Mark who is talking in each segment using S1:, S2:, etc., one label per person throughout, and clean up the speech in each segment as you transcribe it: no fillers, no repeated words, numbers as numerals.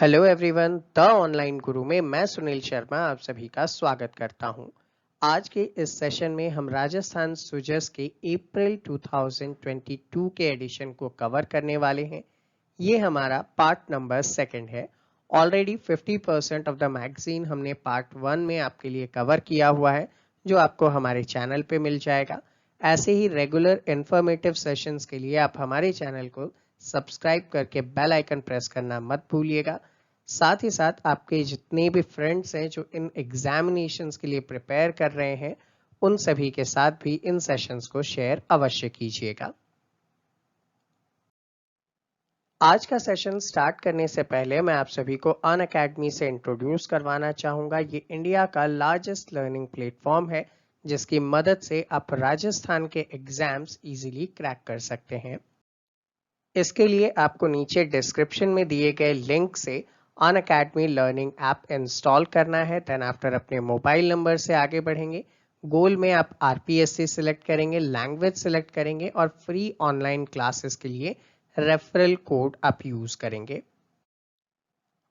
S1: Hello everyone, the online गुरु में मैं सुनील शर्मा आप सभी का स्वागत करता हूं। आज के इस सेशन में हम राजस्थान सुजस के अप्रैल 2022 के एडिशन को कवर करने वाले हैं। ये हमारा पार्ट नंबर सेकंड है। ऑलरेडी 50% ऑफ द मैगजीन हमने पार्ट 1 में आपके लिए कवर किया हुआ है, जो आपको हमारे चैनल पे मिल जाएगा। ऐसे ही रेगुलर इंफॉर्मेटिव सेशंस के लिए आप हमारे चैनल को सब्सक्राइब करके बेल आइकन प्रेस करना मत भूलिएगा। साथ ही साथ आपके जितने भी फ्रेंड्स हैं जो इन एग्जामिनेशंस के लिए प्रिपेयर कर रहे हैं, उन सभी के साथ भी इन सेशंस को शेयर अवश्य कीजिएगा। आज का सेशन स्टार्ट करने से पहले मैं आप सभी को अनअकैडमी से इंट्रोड्यूस करवाना चाहूँगा। ये इंडिया का लार्जेस्ट लर्निंग प्लेटफॉर्म है, जिसकी मदद से आप राजस्थान के एग्जाम्स इजीली क्रैक कर सकते हैं। इसके लिए आपको नीचे डिस्क्रिप्शन में दिए गए लिंक से अनअकैडमी लर्निंग ऐप इंस्टॉल करना है। देन आफ्टर अपने मोबाइल नंबर से आगे बढ़ेंगे। गोल में आप आरपीएससी सिलेक्ट करेंगे, लैंग्वेज सिलेक्ट करेंगे और फ्री ऑनलाइन क्लासेस के लिए रेफरल कोड आप यूज करेंगे।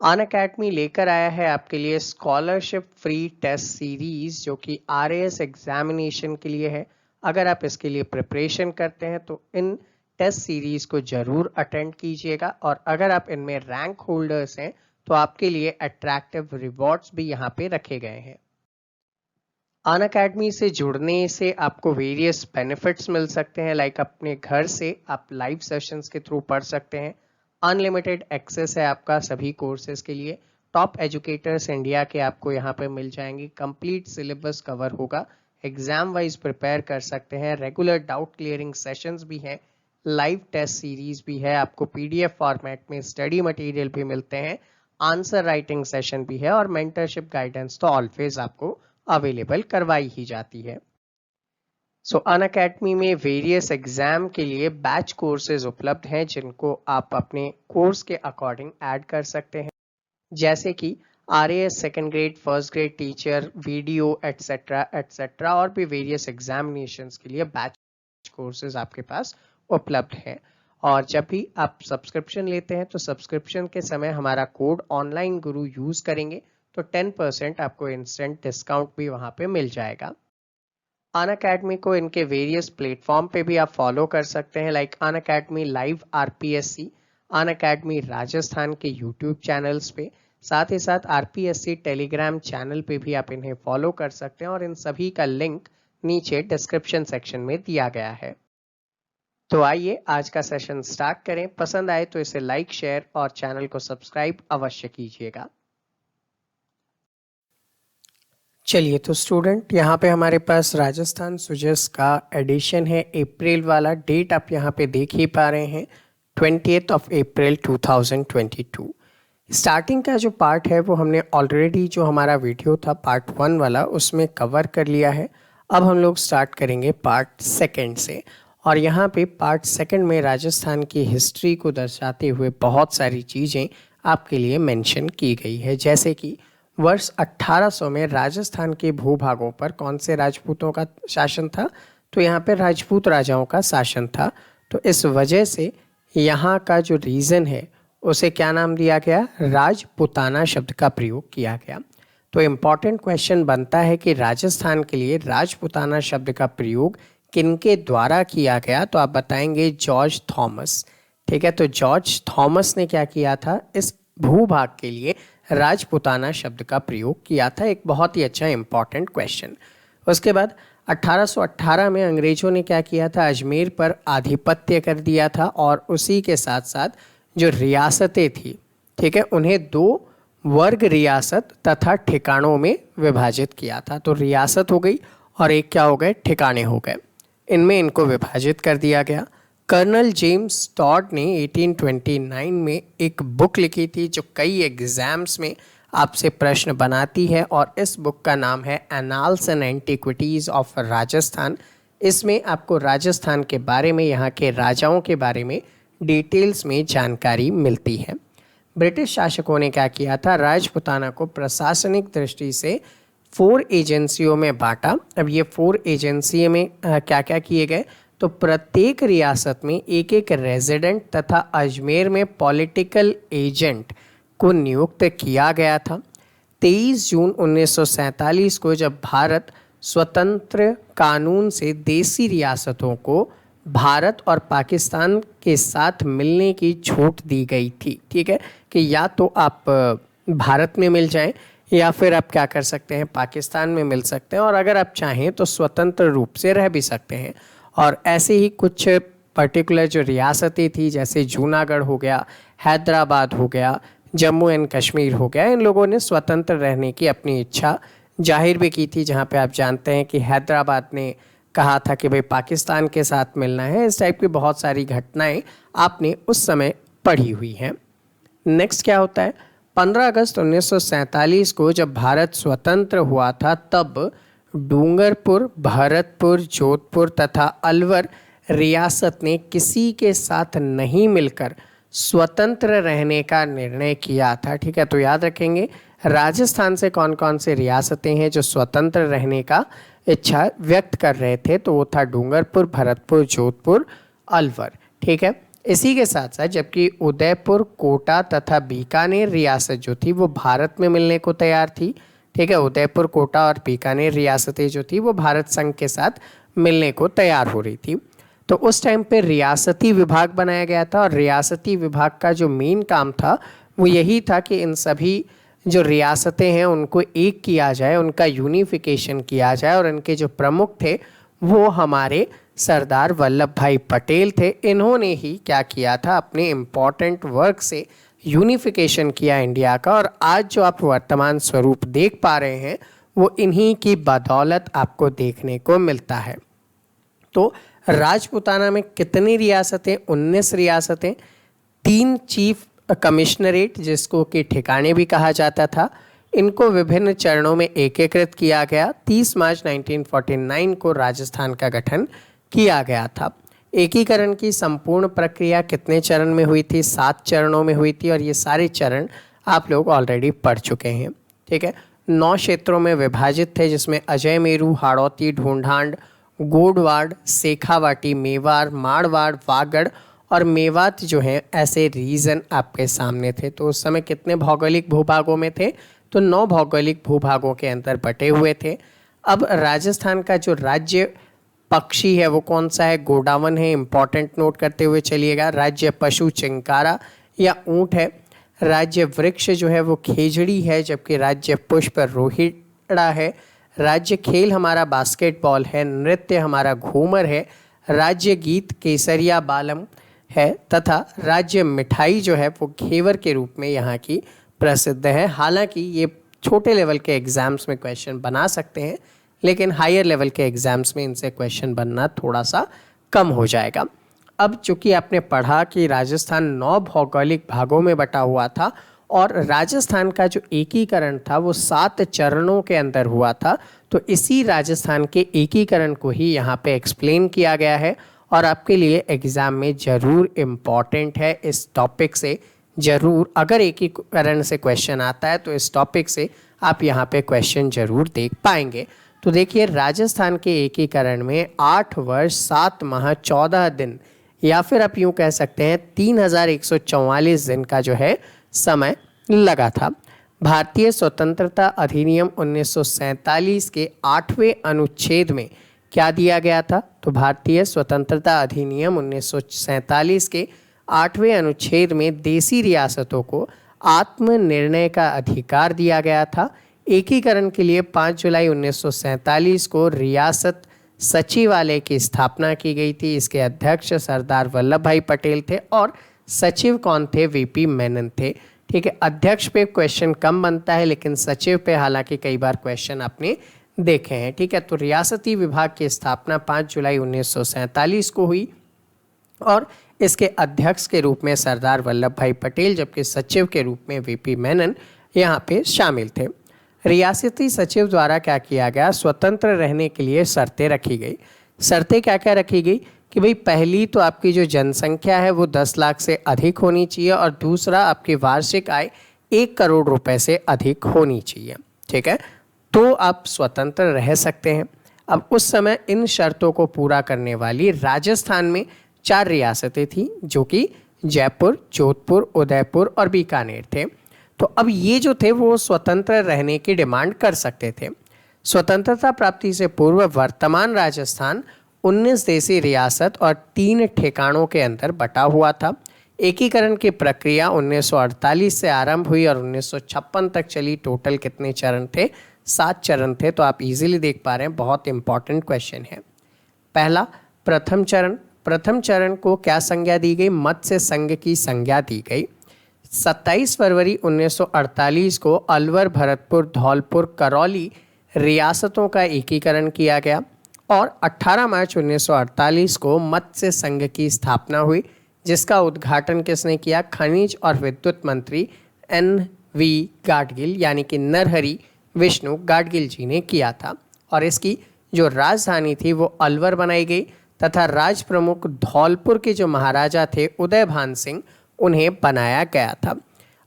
S1: अनअकैडमी लेकर आया है आपके लिए स्कॉलरशिप फ्री टेस्ट सीरीज, जो कि आरएएस एग्जामिनेशन के लिए है। अगर आप इसके लिए प्रिपरेशन करते हैं तो इन टेस्ट सीरीज को जरूर अटेंड कीजिएगा, और अगर आप इनमें रैंक होल्डर्स हैं तो आपके लिए अट्रैक्टिव रिवॉर्ड्स भी यहाँ पे रखे गए हैं। अनअकैडमी से जुड़ने से आपको वेरियस बेनिफिट्स मिल सकते हैं, लाइक अपने घर से आप लाइव सेशंस के थ्रू पढ़ सकते हैं। अनलिमिटेड एक्सेस है आपका सभी कोर्सेज के लिए। टॉप एजुकेटर्स इंडिया के आपको यहाँ पे मिल जाएंगे। कंप्लीट सिलेबस कवर होगा। एग्जाम वाइज प्रिपेयर कर सकते हैं। रेगुलर डाउट क्लियरिंग सेशंस भी हैं। लाइव टेस्ट सीरीज भी है। आपको पीडीएफ फॉर्मेट में स्टडी मटेरियल भी मिलते हैं। आंसर राइटिंग सेशन भी है और मेंटरशिप गाइडेंस तो ऑलवेज आपको अवेलेबल करवाई ही जाती है। सो अनअकैडमी में वेरियस एग्जाम के लिए बैच कोर्सेज उपलब्ध हैं, जिनको आप अपने कोर्स के अकॉर्डिंग ऐड कर सकते हैं, जैसे कि RAS second grade, first grade teacher, video etcetera etcetera, और भी वेरियस एग्जामिनेशंस के लिए बैच कोर्सेज आपके पास उपलब्ध है। और जब भी आप सब्सक्रिप्शन लेते हैं तो सब्सक्रिप्शन के समय हमारा कोड ऑनलाइन गुरु यूज करेंगे तो 10% आपको इंस्टेंट डिस्काउंट भी वहां पे मिल जाएगा। अनअकैडमी को इनके वेरियस प्लेटफॉर्म पे भी आप फॉलो कर सकते हैं, like Unacademy live RPSC, Unacademy Rajasthan के यूट्यूब चैनल्स पे। साथ ही साथ आरपीएससी टेलीग्राम चैनल पे भी आप इन्हें फॉलो कर सकते हैं, और इन सभी का लिंक नीचे डिस्क्रिप्शन सेक्शन में दिया गया है। तो आइए आज का सेशन स्टार्ट करें। पसंद आए तो इसे लाइक, शेयर और चैनल को सब्सक्राइब अवश्य कीजिएगा। चलिए तो स्टूडेंट, यहाँ पे हमारे पास राजस्थान सुजस का एडिशन है अप्रैल वाला। डेट आप यहाँ पे देख ही पा रहे हैं, 20th of April 2022। स्टार्टिंग का जो पार्ट है वो हमने ऑलरेडी जो हमारा वीडियो था पार्ट 1 वाला, उसमें कवर कर लिया है। अब हम लोग स्टार्ट करेंगे पार्ट सेकंड से, और यहाँ पे पार्ट सेकंड में राजस्थान की हिस्ट्री को दर्शाते हुए बहुत सारी चीज़ें आपके लिए मेंशन की गई है, जैसे कि वर्ष 1800 में राजस्थान के भूभागों पर कौन से राजपूतों का शासन था, तो यहाँ पे राजपूत राजाओं का शासन था। तो इस वजह से यहाँ का जो रीजन है उसे क्या नाम दिया गया, राजपुताना शब्द का प्रयोग किया गया। तो इम्पॉर्टेंट क्वेश्चन बनता है कि राजस्थान के लिए राजपुताना शब्द का प्रयोग किनके द्वारा किया गया, तो आप बताएंगे जॉर्ज थॉमस। ठीक है, तो जॉर्ज थॉमस ने क्या किया था, इस भूभाग के लिए राजपुताना शब्द का प्रयोग किया था। एक बहुत ही अच्छा इंपॉर्टेंट क्वेश्चन। उसके बाद 1818 में अंग्रेजों ने क्या किया था, अजमेर पर आधिपत्य कर दिया था, और उसी के साथ साथ जो रियासतें थी, ठीक है, उन्हें 2 वर्ग रियासत तथा ठिकानों में विभाजित किया था। तो रियासत हो गई और एक क्या हो गए, ठिकाने हो गए। इनमें इनको विभाजित कर दिया गया। कर्नल जेम्स टॉड ने 1829 में एक बुक लिखी थी जो कई एग्जाम्स में आपसे प्रश्न बनाती है, और इस बुक का नाम है annals and antiquities of Rajasthan. इसमें आपको राजस्थान के बारे में, यहाँ के राजाओं के बारे में डिटेल्स में जानकारी मिलती है। ब्रिटिश शासकों ने क्या किया था, राजपुताना को प्रशासनिक दृष्टि से 4 एजेंसियों में बांटा। अब ये 4 एजेंसी में क्या क्या किए गए, तो प्रत्येक रियासत में एक एक रेजिडेंट तथा अजमेर में पॉलिटिकल एजेंट को नियुक्त किया गया था। 23 जून 1947 को जब भारत स्वतंत्र कानून से देसी रियासतों को भारत और पाकिस्तान के साथ मिलने की छूट दी गई थी, ठीक है, कि या तो आप भारत में मिल जाएं या फिर आप क्या कर सकते हैं, पाकिस्तान में मिल सकते हैं, और अगर आप चाहें तो स्वतंत्र रूप से रह भी सकते हैं। और ऐसे ही कुछ पर्टिकुलर जो रियासतें थी, जैसे जूनागढ़ हो गया, हैदराबाद हो गया, जम्मू एंड कश्मीर हो गया, इन लोगों ने स्वतंत्र रहने की अपनी इच्छा जाहिर भी की थी। जहाँ पे आप जानते हैं कि हैदराबाद ने कहा था कि भाई पाकिस्तान के साथ मिलना है। इस टाइप की बहुत सारी घटनाएं आपने उस समय पढ़ी हुई हैं। नेक्स्ट क्या होता है, 15 अगस्त 1947 को जब भारत स्वतंत्र हुआ था, तब डूंगरपुर, भरतपुर, जोधपुर तथा अलवर रियासत ने किसी के साथ नहीं मिलकर स्वतंत्र रहने का निर्णय किया था, ठीक है। तो याद रखेंगे राजस्थान से कौन कौन से रियासतें हैं जो स्वतंत्र रहने का इच्छा व्यक्त कर रहे थे, तो वो था डूंगरपुर, भरतपुर, जोधपुर, अलवर, ठीक है। इसी के साथ साथ जबकि उदयपुर, कोटा तथा बीकानेर रियासत जो थी वो भारत में मिलने को तैयार थी, ठीक है। उदयपुर, कोटा और बीकानेर रियासतें जो थी वो भारत संघ के साथ मिलने को तैयार हो रही थी। तो उस टाइम पे रियासती विभाग बनाया गया था, और रियासती विभाग का जो मेन काम था वो यही था कि इन सभी जो रियासतें हैं उनको एक किया जाए, उनका यूनिफिकेशन किया जाए, और इनके जो प्रमुख थे वो हमारे सरदार वल्लभ भाई पटेल थे। इन्होंने ही क्या किया था, अपने इम्पॉर्टेंट वर्क से यूनिफिकेशन किया इंडिया का, और आज जो आप वर्तमान स्वरूप देख पा रहे हैं वो इन्हीं की बदौलत आपको देखने को मिलता है। तो राजपूताना में कितनी रियासतें, 19 रियासतें, 3 चीफ कमिश्नरेट जिसको कि ठिकाने भी कहा जाता था, इनको विभिन्न चरणों में एकीकृत किया गया। 30 मार्च 1949 को राजस्थान का गठन किया गया था। एकीकरण की संपूर्ण प्रक्रिया कितने चरण में हुई थी, 7 चरणों में हुई थी, और ये सारे चरण आप लोग ऑलरेडी पढ़ चुके हैं, ठीक है। 9 क्षेत्रों में विभाजित थे, जिसमें अजय मेरू, हाड़ौती, ढूंढांड, गोडवाड़, शेखावाटी, मेवाड़, मारवाड़, वागड़ और मेवात जो हैं ऐसे रीजन आपके सामने थे। तो उस समय कितने भौगोलिक भूभागों में थे, तो 9 भौगोलिक भूभागों के अंदर बटे हुए थे। अब राजस्थान का जो राज्य पक्षी है वो कौन सा है, गोडावन है, इंपॉर्टेंट नोट करते हुए चलिएगा। राज्य पशु चिंकारा या ऊंट है। राज्य वृक्ष जो है वो खेजड़ी है, जबकि राज्य पुष्प रोहिड़ा है। राज्य खेल हमारा बास्केटबॉल है। नृत्य हमारा घूमर है। राज्य गीत केसरिया बालम है, तथा राज्य मिठाई जो है वो घेवर के रूप में यहाँ की प्रसिद्ध है। हालांकि ये छोटे लेवल के एग्जाम्स में क्वेश्चन बना सकते हैं, लेकिन हायर लेवल के एग्जाम्स में इनसे क्वेश्चन बनना थोड़ा सा कम हो जाएगा। अब चूंकि आपने पढ़ा कि राजस्थान 9 भौगोलिक भागों में बटा हुआ था, और राजस्थान का जो एकीकरण था वो 7 चरणों के अंदर हुआ था, तो इसी राजस्थान के एकीकरण को ही यहाँ पे एक्सप्लेन किया गया है, और आपके लिए एग्ज़ाम में ज़रूर इम्पॉर्टेंट है। इस टॉपिक से ज़रूर, अगर एकीकरण से क्वेश्चन आता है तो इस टॉपिक से आप यहाँ पे क्वेश्चन ज़रूर देख पाएंगे। तो देखिए, राजस्थान के एकीकरण में 8 वर्ष 7 माह 14 दिन, या फिर आप यूँ कह सकते हैं 3144 दिन का जो है समय लगा था। भारतीय स्वतंत्रता अधिनियम 1947 के 8वें अनुच्छेद में क्या दिया गया था, तो भारतीय स्वतंत्रता अधिनियम 1947 के 8वें अनुच्छेद में देसी रियासतों को आत्मनिर्णय का अधिकार दिया गया था। एकीकरण के लिए 5 जुलाई 1947 को रियासत सचिवालय की स्थापना की गई थी। इसके अध्यक्ष सरदार वल्लभ भाई पटेल थे, और सचिव कौन थे, वीपी मेनन थे, ठीक है। अध्यक्ष पे क्वेश्चन कम बनता है, लेकिन सचिव पे हालांकि कई बार क्वेश्चन आपने देखे हैं, ठीक है। तो रियासती विभाग की स्थापना 5 जुलाई 1947 को हुई, और इसके अध्यक्ष के रूप में सरदार वल्लभ भाई पटेल, जबकि सचिव के रूप में वीपी मेनन यहाँ पे शामिल थे। रियासती सचिव द्वारा क्या किया गया, स्वतंत्र रहने के लिए शर्तें रखी गई। शर्तें क्या क्या रखी गई कि भाई पहली तो आपकी जो जनसंख्या है वो 10 लाख से अधिक होनी चाहिए, और दूसरा आपकी वार्षिक आय 1 करोड़ रुपए से अधिक होनी चाहिए, ठीक है, तो आप स्वतंत्र रह सकते हैं। अब उस समय इन शर्तों को पूरा करने वाली राजस्थान में 4 रियासतें थी, जो कि जयपुर, जोधपुर, उदयपुर और बीकानेर थे। तो अब ये जो थे वो स्वतंत्र रहने की डिमांड कर सकते थे। स्वतंत्रता प्राप्ति से पूर्व वर्तमान राजस्थान 19 देसी रियासत और 3 ठिकानों के अंदर बटा हुआ था। एकीकरण की प्रक्रिया 1948 से आरंभ हुई और 1956 तक चली। टोटल कितने चरण थे? 7 चरण थे। तो आप इजीली देख पा रहे हैं, बहुत इंपॉर्टेंट क्वेश्चन है। पहला, प्रथम चरण। प्रथम चरण को क्या संज्ञा दी गई? मत्स्य संघ की संज्ञा दी गई। 27 फरवरी 1948 को अलवर, भरतपुर, धौलपुर, करौली रियासतों का एकीकरण किया गया और 18 मार्च 1948 को मत्स्य संघ की स्थापना हुई, जिसका उद्घाटन किसने किया? खनिज और विद्युत मंत्री NV गाडगिल यानी कि नरहरि विष्णु गाडगिल जी ने किया था। और इसकी जो राजधानी थी वो अलवर बनाई गई तथा राज प्रमुख धौलपुर के जो महाराजा थे उदयभान सिंह, उन्हें बनाया गया था।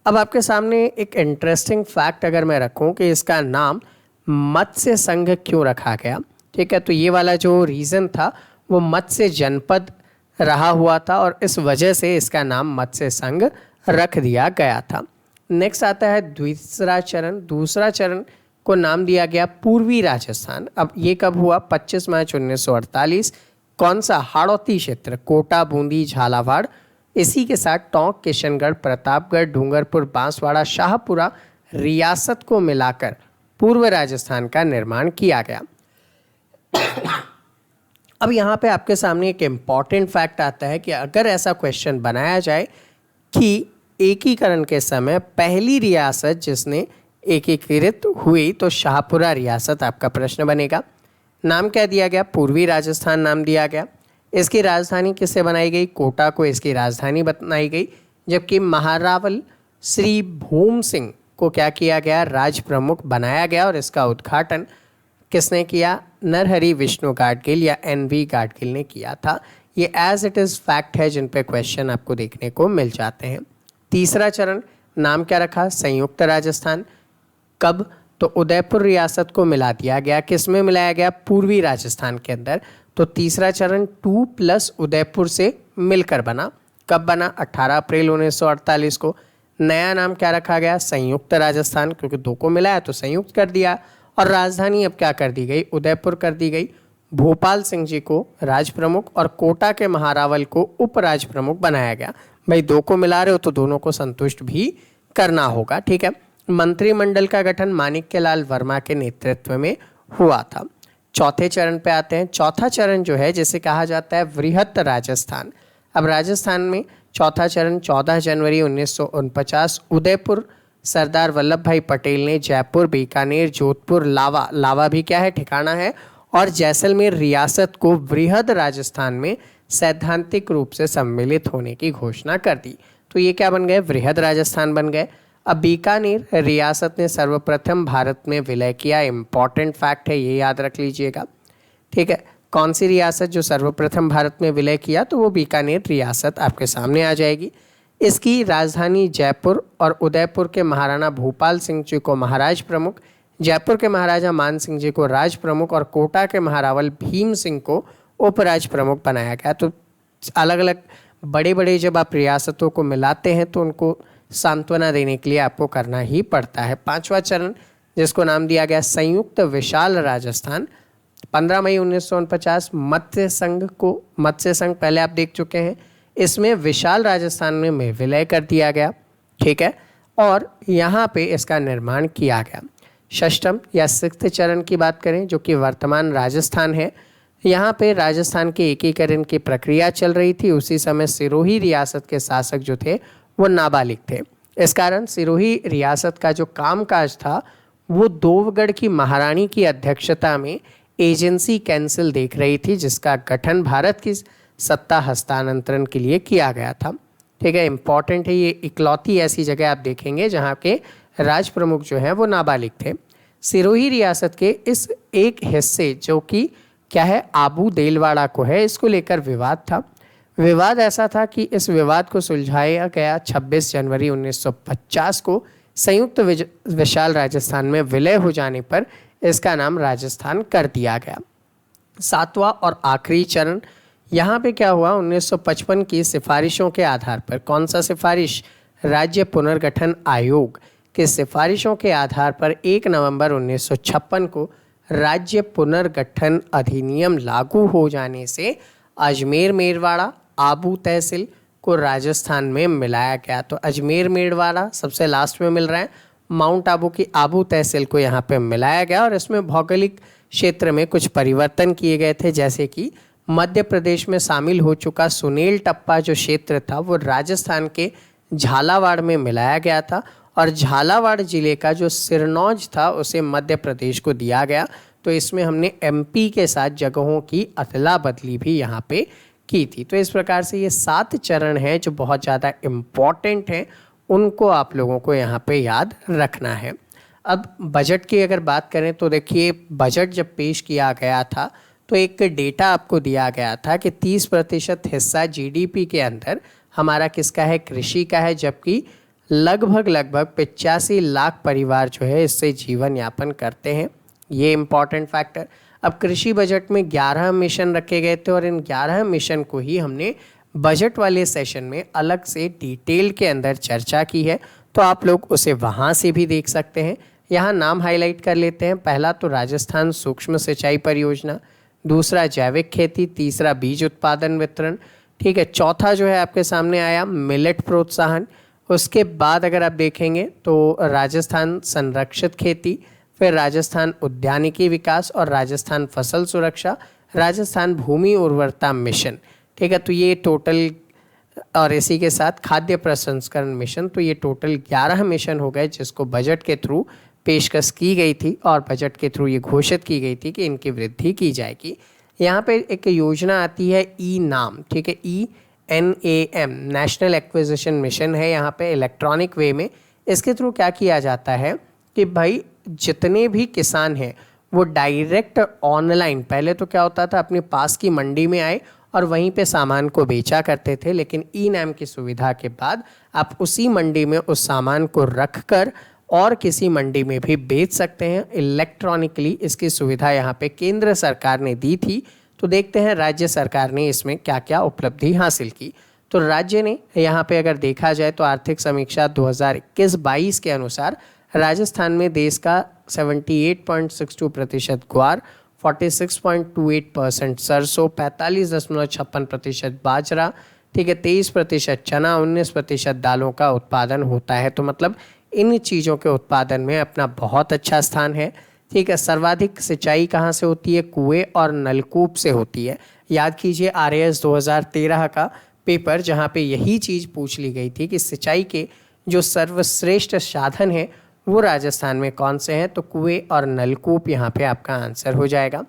S1: अब आपके सामने एक इंटरेस्टिंग फैक्ट अगर मैं रखूं कि इसका नाम मत्स्य संघ क्यों रखा गया, ठीक है, तो ये वाला जो रीज़न था वो मत्स्य जनपद रहा हुआ था और इस वजह से इसका नाम मत्स्य संघ रख दिया गया था। नेक्स्ट आता है दूसरा चरण। दूसरा चरण को नाम दिया गया पूर्वी राजस्थान। अब ये कब हुआ? 25 मार्च 1948। कौन सा? हाड़ौती क्षेत्र, कोटा, बूंदी, झालावाड़, इसी के साथ टोंक, किशनगढ़, प्रतापगढ़, डूंगरपुर, बांसवाड़ा, शाहपुरा रियासत को मिलाकर पूर्व राजस्थान का निर्माण किया गया। अब यहाँ पे आपके सामने एक इम्पॉर्टेंट फैक्ट आता है कि अगर ऐसा क्वेश्चन बनाया जाए कि एकीकरण के समय पहली रियासत जिसने एकीकृत हुई, तो शाहपुरा रियासत आपका प्रश्न बनेगा। नाम क्या दिया गया? पूर्वी राजस्थान नाम दिया गया। इसकी राजधानी किससे बनाई गई? कोटा को इसकी राजधानी बनाई गई, जबकि महारावल श्री भूम सिंह को क्या किया गया? राज प्रमुख बनाया गया और इसका उद्घाटन किसने किया? नरहरि विष्णु गाडगिल या NV गाडगिल ने किया था। ये एज इट इज़ फैक्ट है जिन पे क्वेश्चन आपको देखने को मिल जाते हैं। तीसरा चरण, नाम क्या रखा? संयुक्त राजस्थान। कब? तो उदयपुर रियासत को मिला दिया गया। किस में मिलाया गया? पूर्वी राजस्थान के अंदर। तो तीसरा चरण 2 प्लस उदयपुर से मिलकर बना। कब बना? 18 अप्रैल 1948 को। नया नाम क्या रखा गया? संयुक्त राजस्थान, क्योंकि 2 को मिलाया तो संयुक्त कर दिया। और राजधानी अब क्या कर दी गई? उदयपुर कर दी गई। भोपाल सिंह जी को राज प्रमुख और कोटा के महारावल को उप राज प्रमुख बनाया गया। भाई 2 को मिला रहे हो तो दोनों को संतुष्ट भी करना होगा, ठीक है। मंत्रिमंडल का गठन माणिक्यलाल वर्मा के नेतृत्व में हुआ था। चौथे चरण पे आते हैं। चौथा चरण जो है जिसे कहा जाता है वृहत राजस्थान। अब राजस्थान में चौथा चरण 14 जनवरी 1949 उदयपुर सरदार वल्लभ भाई पटेल ने जयपुर, बीकानेर, जोधपुर, लावा भी क्या है? ठिकाना है, और जैसलमेर रियासत को वृहद राजस्थान में सैद्धांतिक रूप से सम्मिलित होने की घोषणा कर दी। तो ये क्या बन गए? वृहद राजस्थान बन गए। अब बीकानेर रियासत ने सर्वप्रथम भारत में विलय किया। इंपॉर्टेंट फैक्ट है, ये याद रख लीजिएगा, ठीक है। कौन सी रियासत जो सर्वप्रथम भारत में विलय किया? तो वो बीकानेर रियासत आपके सामने आ जाएगी। इसकी राजधानी जयपुर और उदयपुर के महाराणा भूपाल सिंह जी को महाराज प्रमुख, जयपुर के महाराजा मान सिंह जी को राज प्रमुख और कोटा के महारावल भीम सिंह को उपराज प्रमुख बनाया गया। तो अलग अलग बड़े बड़े जब आप रियासतों को मिलाते हैं तो उनको सांत्वना देने के लिए आपको करना ही पड़ता है। पांचवा चरण जिसको नाम दिया गया संयुक्त विशाल राजस्थान, 15 मई 1949 मत्स्य संघ पहले आप देख चुके हैं, इसमें विशाल राजस्थान में विलय कर दिया गया, ठीक है, और यहाँ पे इसका निर्माण किया गया। षष्ठम या 6th चरण की बात करें जो कि वर्तमान राजस्थान है, यहाँ पे राजस्थान के एकीकरण की प्रक्रिया चल रही थी। उसी समय सिरोही रियासत के शासक जो थे वो नाबालिग थे। इस कारण सिरोही रियासत का जो कामकाज था वो दोवगढ़ की महारानी की अध्यक्षता में एजेंसी कैंसिल देख रही थी, जिसका गठन भारत की सत्ता हस्तांतरण के लिए किया गया था, ठीक है। इंपॉर्टेंट है, ये इकलौती ऐसी जगह आप देखेंगे जहाँ के राज प्रमुख जो हैं वो नाबालिग थे। सिरोही रियासत के इस एक हिस्से जो कि क्या है आबू देलवाड़ा को है, इसको लेकर विवाद था। विवाद ऐसा था कि इस विवाद को सुलझाया गया 26 जनवरी 1950 को संयुक्त विशाल राजस्थान में विलय हो जाने पर इसका नाम राजस्थान कर दिया गया। 7वां और आखिरी चरण, यहाँ पे क्या हुआ? 1955 की सिफारिशों के आधार पर, कौन सा सिफारिश? राज्य पुनर्गठन आयोग की सिफारिशों के आधार पर 1 नवंबर 1956 को राज्य पुनर्गठन अधिनियम लागू हो जाने से अजमेर मेरवाड़ा आबू तहसील को राजस्थान में मिलाया गया। तो अजमेर मेरवाड़ा सबसे लास्ट में मिल रहा है, माउंट आबू की आबू तहसील को यहाँ पे मिलाया गया और इसमें भौगोलिक क्षेत्र में कुछ परिवर्तन किए गए थे, जैसे कि मध्य प्रदेश में शामिल हो चुका सुनेल टप्पा जो क्षेत्र था वो राजस्थान के झालावाड़ में मिलाया गया था और झालावाड़ जिले का जो सिरनौज था उसे मध्य प्रदेश को दिया गया। तो इसमें हमने एमपी के साथ जगहों की अदला बदली भी यहाँ पे की थी। तो इस प्रकार से ये 7 चरण हैं जो बहुत ज़्यादा इम्पॉर्टेंट हैं, उनको आप लोगों को यहाँ पे याद रखना है। अब बजट की अगर बात करें तो देखिए, बजट जब पेश किया गया था तो एक डेटा आपको दिया गया था कि 30% हिस्सा जीडीपी के अंदर हमारा किसका है, कृषि का है, जबकि लगभग 85 लाख परिवार जो है इससे जीवन यापन करते हैं। ये इम्पॉर्टेंट फैक्टर। अब कृषि बजट में 11 मिशन रखे गए थे और इन 11 मिशन को ही हमने बजट वाले सेशन में अलग से डिटेल के अंदर चर्चा की है, तो आप लोग उसे वहाँ से भी देख सकते हैं। यहाँ नाम हाईलाइट कर लेते हैं। पहला तो राजस्थान सूक्ष्म सिंचाई परियोजना, दूसरा जैविक खेती, तीसरा बीज उत्पादन वितरण, ठीक है। चौथा जो है आपके सामने आया मिलेट प्रोत्साहन। उसके बाद अगर आप देखेंगे तो राजस्थान संरक्षित खेती, फिर राजस्थान उद्यानिकी विकास और राजस्थान फसल सुरक्षा, राजस्थान भूमि उर्वरता मिशन, ठीक है। तो ये टोटल, और इसी के साथ खाद्य प्रसंस्करण मिशन, तो ये टोटल 11 मिशन हो गए जिसको बजट के थ्रू पेशकश की गई थी और बजट के थ्रू ये घोषित की गई थी कि इनकी वृद्धि की जाएगी। यहाँ पे एक योजना आती है ई नाम, ठीक है, ENAM नेशनल एक्विजिशन मिशन है। यहाँ पे इलेक्ट्रॉनिक वे में इसके थ्रू क्या किया जाता है कि भाई जितने भी किसान हैं वो डायरेक्ट ऑनलाइन, पहले तो क्या होता था अपने पास की मंडी में आए और वहीं पे सामान को बेचा करते थे, लेकिन ई नाम की सुविधा के बाद आप उसी मंडी में उस सामान को रख कर और किसी मंडी में भी बेच सकते हैं इलेक्ट्रॉनिकली। इसकी सुविधा यहाँ पे केंद्र सरकार ने दी थी। तो देखते हैं राज्य सरकार ने इसमें क्या क्या उपलब्धि हासिल की। तो राज्य ने यहाँ पे अगर देखा जाए तो आर्थिक समीक्षा 2021-22 के अनुसार राजस्थान में देश का 78.62% ग्वार, 46.28% सरसों, 45.56% बाजरा, ठीक है, 23% चना, 19% दालों का उत्पादन होता है। तो मतलब इन चीज़ों के उत्पादन में अपना बहुत अच्छा स्थान है, ठीक है। सर्वाधिक सिंचाई कहाँ से होती है, कुएं और नलकूप से होती है। याद कीजिए RAS 2013 का पेपर, जहाँ पे यही चीज़ पूछ ली गई थी कि सिंचाई के जो सर्वश्रेष्ठ साधन है वो राजस्थान में कौन से हैं, तो कुएं और नलकूप यहाँ पे आपका आंसर हो जाएगा।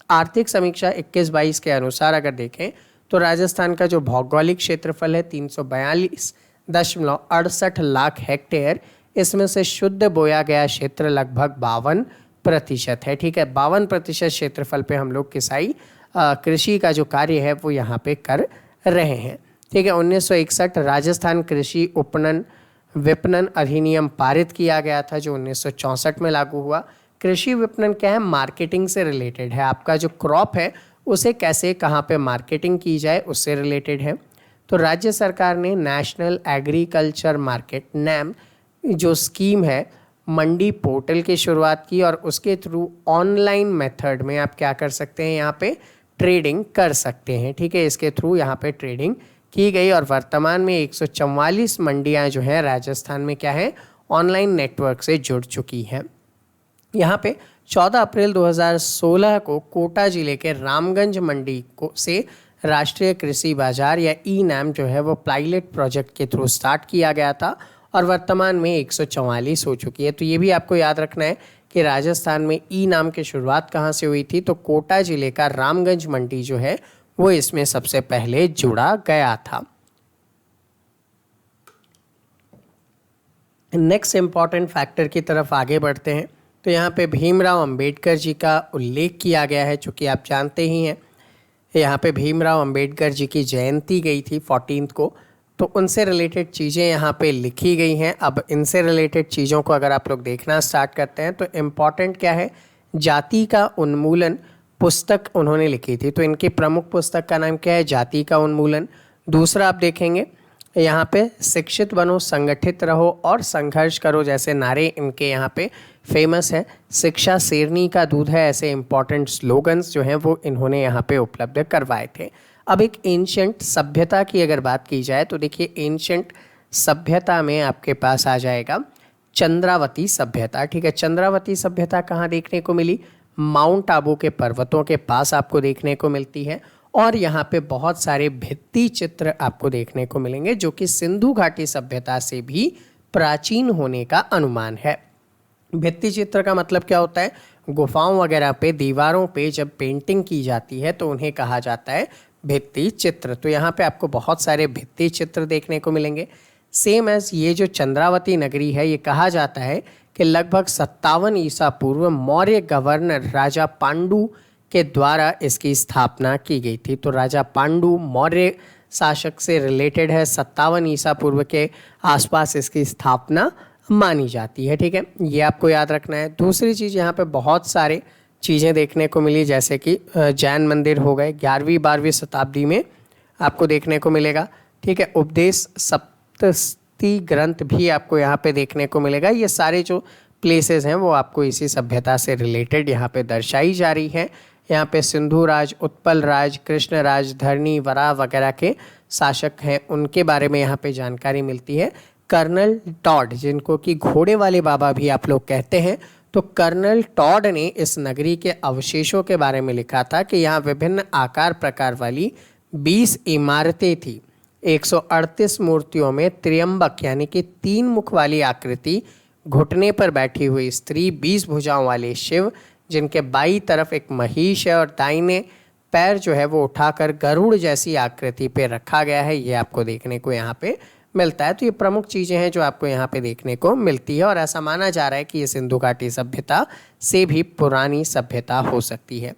S1: आर्थिक समीक्षा 21-22 के अनुसार अगर देखें तो राजस्थान का जो भौगोलिक क्षेत्रफल है 342.68 लाख हेक्टेयर, इसमें से शुद्ध बोया गया क्षेत्र लगभग 52% है, ठीक है। 52% क्षेत्रफल पे हम लोग कृषि का जो कार्य है वो यहाँ पे कर रहे हैं, ठीक है। 1961 राजस्थान कृषि विपणन अधिनियम पारित किया गया था जो 1964 में लागू हुआ। कृषि विपणन क्या है, मार्केटिंग से रिलेटेड है। आपका जो क्रॉप है उसे कैसे कहाँ पे मार्केटिंग की जाए उससे रिलेटेड है। तो राज्य सरकार ने नेशनल एग्रीकल्चर मार्केट NAM जो स्कीम है मंडी पोर्टल की शुरुआत की और उसके थ्रू ऑनलाइन मेथड में आप क्या कर सकते हैं, यहाँ पे ट्रेडिंग कर सकते हैं, ठीक है। इसके थ्रू यहाँ पे ट्रेडिंग की गई और वर्तमान में 144 मंडियाँ जो हैं राजस्थान में क्या है, ऑनलाइन नेटवर्क से जुड़ चुकी हैं। यहाँ पे 14 अप्रैल 2016 को कोटा जिले के रामगंज मंडी को से राष्ट्रीय कृषि बाजार या ई-नाम जो है वो पायलट प्रोजेक्ट के थ्रू स्टार्ट किया गया था और वर्तमान में 144 हो चुकी है। तो ये भी आपको याद रखना है कि राजस्थान में ई-नाम की शुरुआत कहाँ से हुई थी, तो कोटा जिले का रामगंज मंडी जो है वो इसमें सबसे पहले जुड़ा गया था। नेक्स्ट इम्पॉर्टेंट फैक्टर की तरफ आगे बढ़ते हैं। तो यहाँ पे भीमराव अंबेडकर जी का उल्लेख किया गया है, चूँकि आप जानते ही हैं यहाँ पे भीमराव अंबेडकर जी की जयंती गई थी 14 को, तो उनसे रिलेटेड चीज़ें यहाँ पे लिखी गई हैं। अब इनसे रिलेटेड चीज़ों को अगर आप लोग देखना स्टार्ट करते हैं तो इम्पॉर्टेंट क्या है, जाति का उन्मूलन पुस्तक उन्होंने लिखी थी। तो इनकी प्रमुख पुस्तक का नाम क्या है, जाति का उन्मूलन। दूसरा आप देखेंगे यहाँ पे शिक्षित बनो, संगठित रहो और संघर्ष करो जैसे नारे इनके यहाँ पे फेमस है। शिक्षा शेरनी का दूध है, ऐसे इंपॉर्टेंट स्लोगन्स जो हैं वो इन्होंने यहाँ पे उपलब्ध करवाए थे। अब एक एंशंट सभ्यता की अगर बात की जाए तो देखिए एंशंट सभ्यता में आपके पास आ जाएगा चंद्रावती सभ्यता। ठीक है, चंद्रावती सभ्यता कहाँ देखने को मिली? माउंट आबू के पर्वतों के पास आपको देखने को मिलती है और यहाँ पे बहुत सारे भित्ति चित्र आपको देखने को मिलेंगे जो कि सिंधु घाटी सभ्यता से भी प्राचीन होने का अनुमान है। भित्ति चित्र का मतलब क्या होता है? गुफाओं वगैरह पे दीवारों पे जब पेंटिंग की जाती है तो उन्हें कहा जाता है भित्ति चित्र। तो यहाँ पे आपको बहुत सारे भित्ति चित्र देखने को मिलेंगे। सेम एज ये जो चंद्रावती नगरी है, ये कहा जाता है कि लगभग 57 ईसा पूर्व मौर्य गवर्नर राजा पांडु के द्वारा इसकी स्थापना की गई थी। तो राजा पांडु मौर्य शासक से रिलेटेड है, 57 ईसा पूर्व के आसपास इसकी स्थापना मानी जाती है। ठीक है, ये आपको याद रखना है। दूसरी चीज़ यहाँ पे बहुत सारे चीज़ें देखने को मिली जैसे कि जैन मंदिर हो गए, 11वीं-12वीं शताब्दी में आपको देखने को मिलेगा। ठीक है, उपदेश सप्तशती ग्रंथ भी आपको यहाँ पे देखने को मिलेगा। ये सारे जो प्लेसेस हैं वो आपको इसी सभ्यता से रिलेटेड यहाँ पे दर्शाई जा रही है। यहाँ पे सिंधु राज, उत्पल राज, कृष्ण राज, धरणी, वराह वगैरह के शासक हैं, उनके बारे में यहाँ पे जानकारी मिलती है। कर्नल टॉड, जिनको कि घोड़े वाले बाबा भी आप लोग कहते हैं, तो कर्नल टॉड ने इस नगरी के अवशेषों के बारे में लिखा था कि यहाँ विभिन्न आकार प्रकार वाली 20 इमारतें थी। 138 मूर्तियों में त्र्यंबक यानी कि 3 मुख वाली आकृति, घुटने पर बैठी हुई स्त्री, 20 भुजाओं वाले शिव जिनके बाईं तरफ एक महिष है और दाहिने पैर जो है वो उठाकर गरुड़ जैसी आकृति पे रखा गया है, ये आपको देखने को यहाँ पे मिलता है। तो ये प्रमुख चीज़ें हैं जो आपको यहाँ पे देखने को मिलती है और ऐसा माना जा रहा है कि ये सिंधु घाटी सभ्यता से भी पुरानी सभ्यता हो सकती है।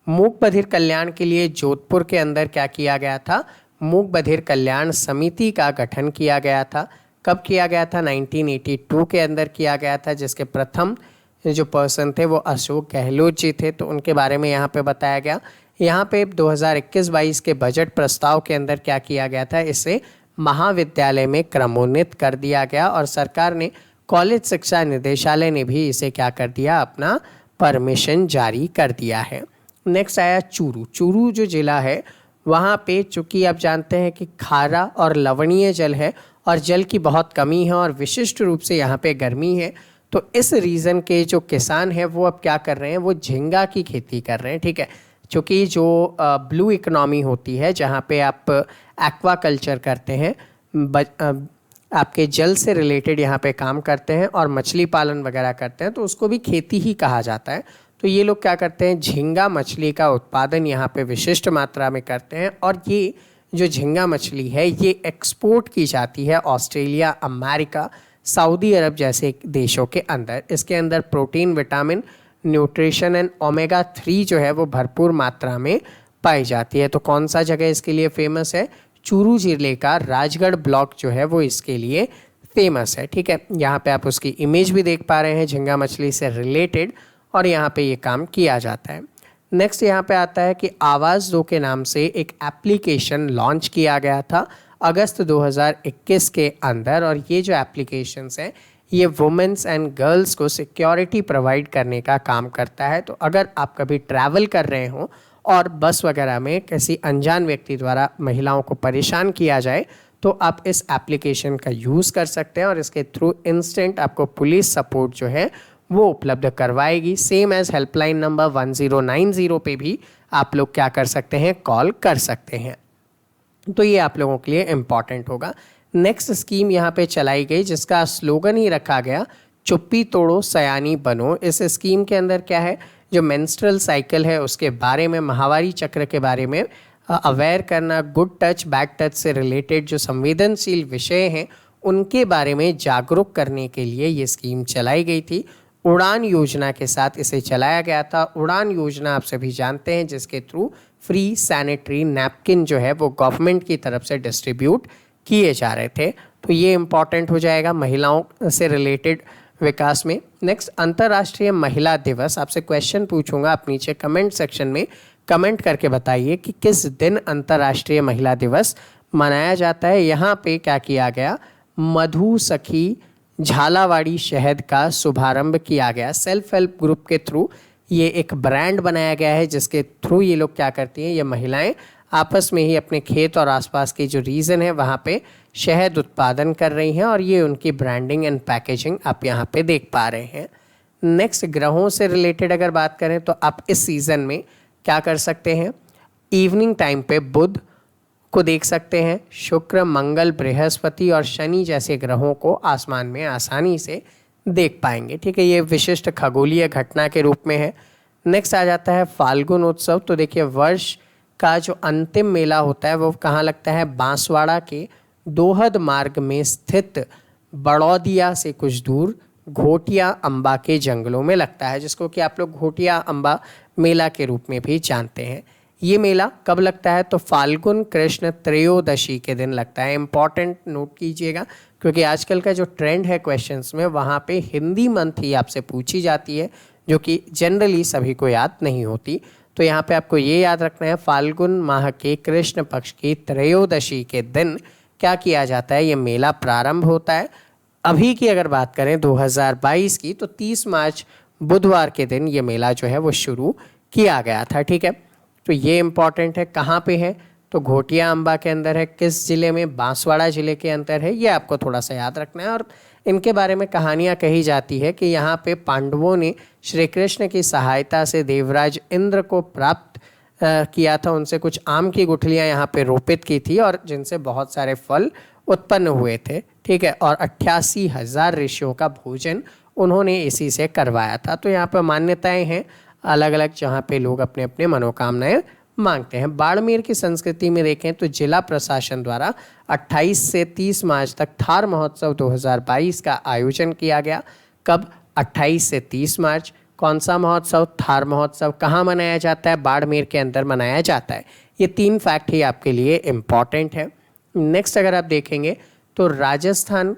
S1: मूक बधिर कल्याण के लिए जोधपुर के अंदर क्या किया गया था? मूक बधिर कल्याण समिति का गठन किया गया था। कब किया गया था? 1982 के अंदर किया गया था, जिसके प्रथम जो पर्सन थे वो अशोक गहलोत जी थे। तो उनके बारे में यहाँ पे बताया गया। यहाँ पे 2021-22 के बजट प्रस्ताव के अंदर क्या किया गया था? इसे महाविद्यालय में क्रमोन्नत कर दिया गया और सरकार ने, कॉलेज शिक्षा निदेशालय ने भी इसे क्या कर दिया? अपना परमिशन जारी कर दिया है। नेक्स्ट आया चूरू। चूरू जो जिला है वहाँ पे चूँकि आप जानते हैं कि खारा और लवणीय जल है और जल की बहुत कमी है और विशिष्ट रूप से यहाँ पे गर्मी है, तो इस रीज़न के जो किसान हैं वो अब क्या कर रहे हैं? वो झींगा की खेती कर रहे हैं। ठीक है, चूँकि जो ब्लू इकोनॉमी होती है जहाँ पे आप एक्वा कल्चर करते हैं, आपके जल से रिलेटेड यहाँ पे काम करते हैं और मछली पालन वगैरह करते हैं, तो उसको भी खेती ही कहा जाता है। तो ये लोग क्या करते हैं? झींगा मछली का उत्पादन यहाँ पे विशिष्ट मात्रा में करते हैं और ये जो झींगा मछली है ये एक्सपोर्ट की जाती है ऑस्ट्रेलिया, अमेरिका, सऊदी अरब जैसे देशों के अंदर। इसके अंदर protein, vitamin, nutrition and omega 3 जो है वो भरपूर मात्रा में पाई जाती है। तो कौन सा जगह इसके लिए फेमस है? चूरू जिले का राजगढ़ ब्लॉक जो है वो इसके लिए फेमस है। ठीक है, यहाँ पे आप उसकी इमेज भी देख पा रहे हैं झींगा मछली से रिलेटेड और यहाँ पे ये काम किया जाता है। नेक्स्ट यहाँ पे आता है कि आवाज़ दो के नाम से एक एप्लीकेशन लॉन्च किया गया था अगस्त 2021 के अंदर और ये जो एप्लीकेशंस हैं ये वुमेंस एंड गर्ल्स को सिक्योरिटी प्रोवाइड करने का काम करता है। तो अगर आप कभी ट्रैवल कर रहे हो और बस वगैरह में किसी अनजान व्यक्ति द्वारा महिलाओं को परेशान किया जाए तो आप इस एप्लीकेशन का यूज़ कर सकते हैं और इसके थ्रू इंस्टेंट आपको पुलिस सपोर्ट जो है वो उपलब्ध करवाएगी। सेम एज हेल्पलाइन नंबर 1090 पे भी आप लोग क्या कर सकते हैं? कॉल कर सकते हैं। तो ये आप लोगों के लिए इम्पॉर्टेंट होगा। नेक्स्ट स्कीम यहाँ पे चलाई गई जिसका स्लोगन ही रखा गया, चुप्पी तोड़ो सयानी बनो। इस स्कीम के अंदर क्या है? जो मेंस्ट्रुअल साइकिल है उसके बारे में, माहवारी चक्र के बारे में अवेयर करना, गुड टच बैड टच से रिलेटेड जो संवेदनशील विषय हैं उनके बारे में जागरूक करने के लिए ये स्कीम चलाई गई थी। उड़ान योजना के साथ इसे चलाया गया था। उड़ान योजना आप सभी जानते हैं जिसके थ्रू फ्री सैनिटरी नैपकिन जो है वो गवर्नमेंट की तरफ से डिस्ट्रीब्यूट किए जा रहे थे। तो ये इम्पॉर्टेंट हो जाएगा महिलाओं से रिलेटेड विकास में। नेक्स्ट अंतर्राष्ट्रीय महिला दिवस। आपसे क्वेश्चन पूछूंगा, आप नीचे कमेंट सेक्शन में कमेंट करके बताइए कि किस दिन अंतर्राष्ट्रीय महिला दिवस मनाया जाता है। यहाँ पे क्या किया गया, मधु सखी झालावाड़ी शहद का शुभारंभ किया गया। सेल्फ हेल्प ग्रुप के थ्रू ये एक ब्रांड बनाया गया है जिसके थ्रू ये लोग क्या करती हैं, ये महिलाएं आपस में ही अपने खेत और आसपास के जो रीजन है वहाँ पे शहद उत्पादन कर रही हैं और ये उनकी ब्रांडिंग एंड पैकेजिंग आप यहाँ पे देख पा रहे हैं। नेक्स्ट, ग्रहों से रिलेटेड अगर बात करें तो आप इस सीज़न में क्या कर सकते हैं, इवनिंग टाइम पे बुध को देख सकते हैं, शुक्र, मंगल, बृहस्पति और शनि जैसे ग्रहों को आसमान में आसानी से देख पाएंगे। ठीक है, ये विशिष्ट खगोलीय घटना के रूप में है। नेक्स्ट आ जाता है फाल्गुन उत्सव। तो देखिए, वर्ष का जो अंतिम मेला होता है वो कहाँ लगता है, बांसवाड़ा के दोहद मार्ग में स्थित बड़ौदिया से कुछ दूर घोटिया अम्बा के जंगलों में लगता है, जिसको कि आप लोग घोटिया अम्बा मेला के रूप में भी जानते हैं। ये मेला कब लगता है, तो फाल्गुन कृष्ण त्रयोदशी के दिन लगता है। इम्पॉर्टेंट नोट कीजिएगा क्योंकि आजकल का जो ट्रेंड है क्वेश्चंस में वहाँ पे हिंदी मंथ ही आपसे पूछी जाती है जो कि जनरली सभी को याद नहीं होती। तो यहाँ पे आपको ये याद रखना है, फाल्गुन माह के कृष्ण पक्ष की त्रयोदशी के दिन क्या किया जाता है, ये मेला प्रारंभ होता है। अभी की अगर बात करें 2022 की, तो 30 मार्च बुधवार के दिन ये मेला जो है वो शुरू किया गया था। ठीक है, तो ये इम्पॉर्टेंट है। कहाँ पे है, तो घोटिया अम्बा के अंदर है। किस ज़िले में, बांसवाड़ा ज़िले के अंदर है। ये आपको थोड़ा सा याद रखना है। और इनके बारे में कहानियाँ कही जाती है कि यहाँ पे पांडवों ने श्री कृष्ण की सहायता से देवराज इंद्र को प्राप्त किया था। उनसे कुछ आम की गुठलियाँ यहाँ पे रोपित की थी और जिनसे बहुत सारे फल उत्पन्न हुए थे। ठीक है, और 88,000 ऋषियों का भोजन उन्होंने इसी से करवाया था। तो यहाँ पर मान्यताएं हैं अलग अलग जहाँ पे लोग अपने अपने मनोकामनाएं मांगते हैं। बाड़मेर की संस्कृति में देखें तो जिला प्रशासन द्वारा 28 से 30 मार्च तक थार महोत्सव 2022 का आयोजन किया गया। कब, 28 से 30 मार्च। कौन सा महोत्सव, थार महोत्सव। कहाँ मनाया जाता है, बाड़मेर के अंदर मनाया जाता है। ये 3 फैक्ट ही आपके लिए इम्पॉर्टेंट है। नेक्स्ट अगर आप देखेंगे तो राजस्थान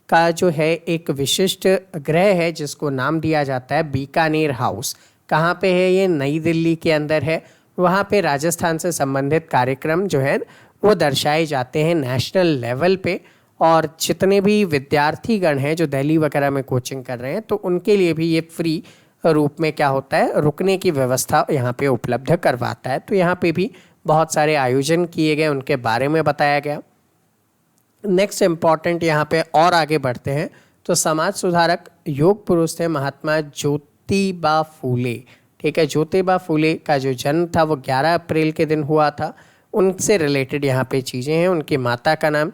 S1: का जो है एक विशिष्ट ग्रह है जिसको नाम दिया जाता है बीकानेर हाउस। कहाँ पे है ये, नई दिल्ली के अंदर है। वहाँ पे राजस्थान से संबंधित कार्यक्रम जो है वो दर्शाए जाते हैं नेशनल लेवल पे। और जितने भी विद्यार्थीगण हैं जो दिल्ली वगैरह में कोचिंग कर रहे हैं तो उनके लिए भी ये फ्री रूप में क्या होता है, रुकने की व्यवस्था यहाँ पे उपलब्ध करवाता है। तो यहाँ पे भी बहुत सारे आयोजन किए गए, उनके बारे में बताया गया। नेक्स्ट इम्पॉर्टेंट यहाँ पे और आगे बढ़ते हैं तो समाज सुधारक योग पुरुष थे महात्मा ज्योतिबा फूले। ठीक है, ज्योतिबा फूले का जो जन्म था वो 11 अप्रैल के दिन हुआ था। उनसे रिलेटेड यहाँ पे चीज़ें हैं। उनकी माता का नाम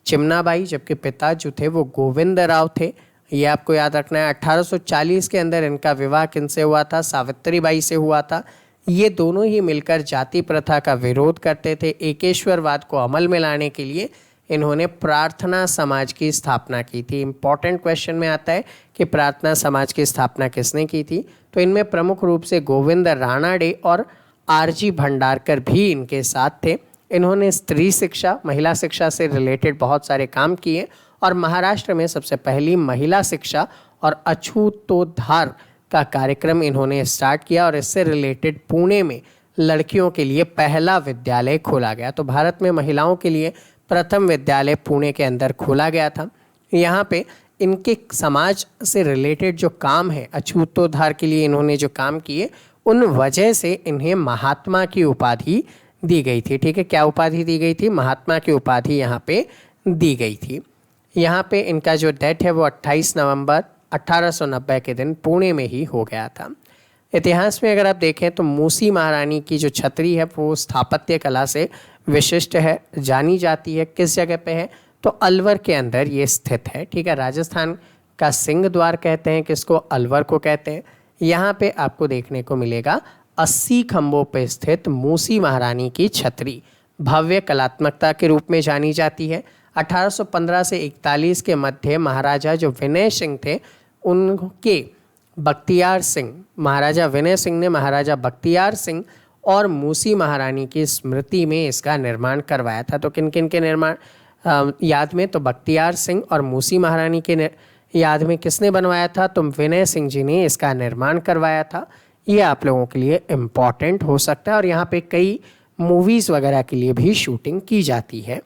S1: चिमनाबाई, जबकि पिता जो थे वो गोविंद राव थे। ये आपको याद रखना है। 1840 के अंदर इनका विवाह किनसे हुआ था, सावित्रीबाई से हुआ था। ये दोनों ही मिलकर जाति प्रथा का विरोध करते थे। एकेश्वरवाद को अमल में लाने के लिए इन्होंने प्रार्थना समाज की स्थापना की थी। इम्पॉर्टेंट क्वेश्चन में आता है कि प्रार्थना समाज की स्थापना किसने की थी, तो इनमें प्रमुख रूप से गोविंद रानाडे और आरजी भंडारकर भी इनके साथ थे। इन्होंने स्त्री शिक्षा, महिला शिक्षा से रिलेटेड बहुत सारे काम किए और महाराष्ट्र में सबसे पहली महिला शिक्षा और अछूतोद्धार का कार्यक्रम इन्होंने स्टार्ट किया और इससे रिलेटेड पुणे में लड़कियों के लिए पहला विद्यालय खोला गया। तो भारत में महिलाओं के लिए प्रथम विद्यालय पुणे के अंदर खोला गया था। यहाँ पे इनके समाज से रिलेटेड जो काम है, अछूतोद्धार के लिए इन्होंने जो काम किए, उन वजह से इन्हें महात्मा की उपाधि दी गई थी। ठीक है, क्या उपाधि दी गई थी, महात्मा की उपाधि यहाँ पे दी गई थी। यहाँ पे इनका जो डेथ है वो 28 नवंबर 1890 के दिन पुणे में ही हो गया था। इतिहास में अगर आप देखें तो मूसी महारानी की जो छतरी है वो स्थापत्य कला से विशिष्ट है, जानी जाती है। किस जगह पे है, तो अलवर के अंदर ये स्थित है। ठीक है, राजस्थान का सिंह द्वार कहते हैं किसको, अलवर को कहते हैं। यहाँ पे आपको देखने को मिलेगा 80 खंभों पे स्थित मूसी महारानी की छतरी भव्य कलात्मकता के रूप में जानी जाती है। 1815 से 41 के मध्य महाराजा जो विनय सिंह थे उनके बख्तियार सिंह, महाराजा विनय सिंह ने महाराजा बख्तियार सिंह और मूसी महारानी की स्मृति में इसका निर्माण करवाया था। तो किन किन के निर्माण याद में, तो बख्तियार सिंह और मूसी महारानी के याद में किसने बनवाया था, तो विनय सिंह जी ने इसका निर्माण करवाया था। ये आप लोगों के लिए इम्पॉर्टेंट हो सकता है और यहाँ पे कई मूवीज़ वगैरह के लिए भी शूटिंग की जाती है।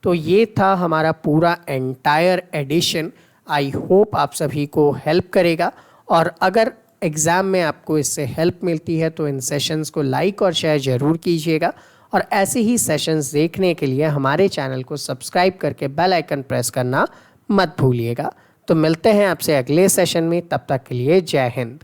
S1: तो ये था हमारा पूरा एंटायर एडिशन। आई होप आप सभी को हेल्प करेगा, और अगर एग्ज़ाम में आपको इससे हेल्प मिलती है तो इन सेशंस को लाइक और शेयर ज़रूर कीजिएगा। और ऐसे ही सेशंस देखने के लिए हमारे चैनल को सब्सक्राइब करके बेल आइकन प्रेस करना मत भूलिएगा। तो मिलते हैं आपसे अगले सेशन में, तब तक के लिए जय हिंद।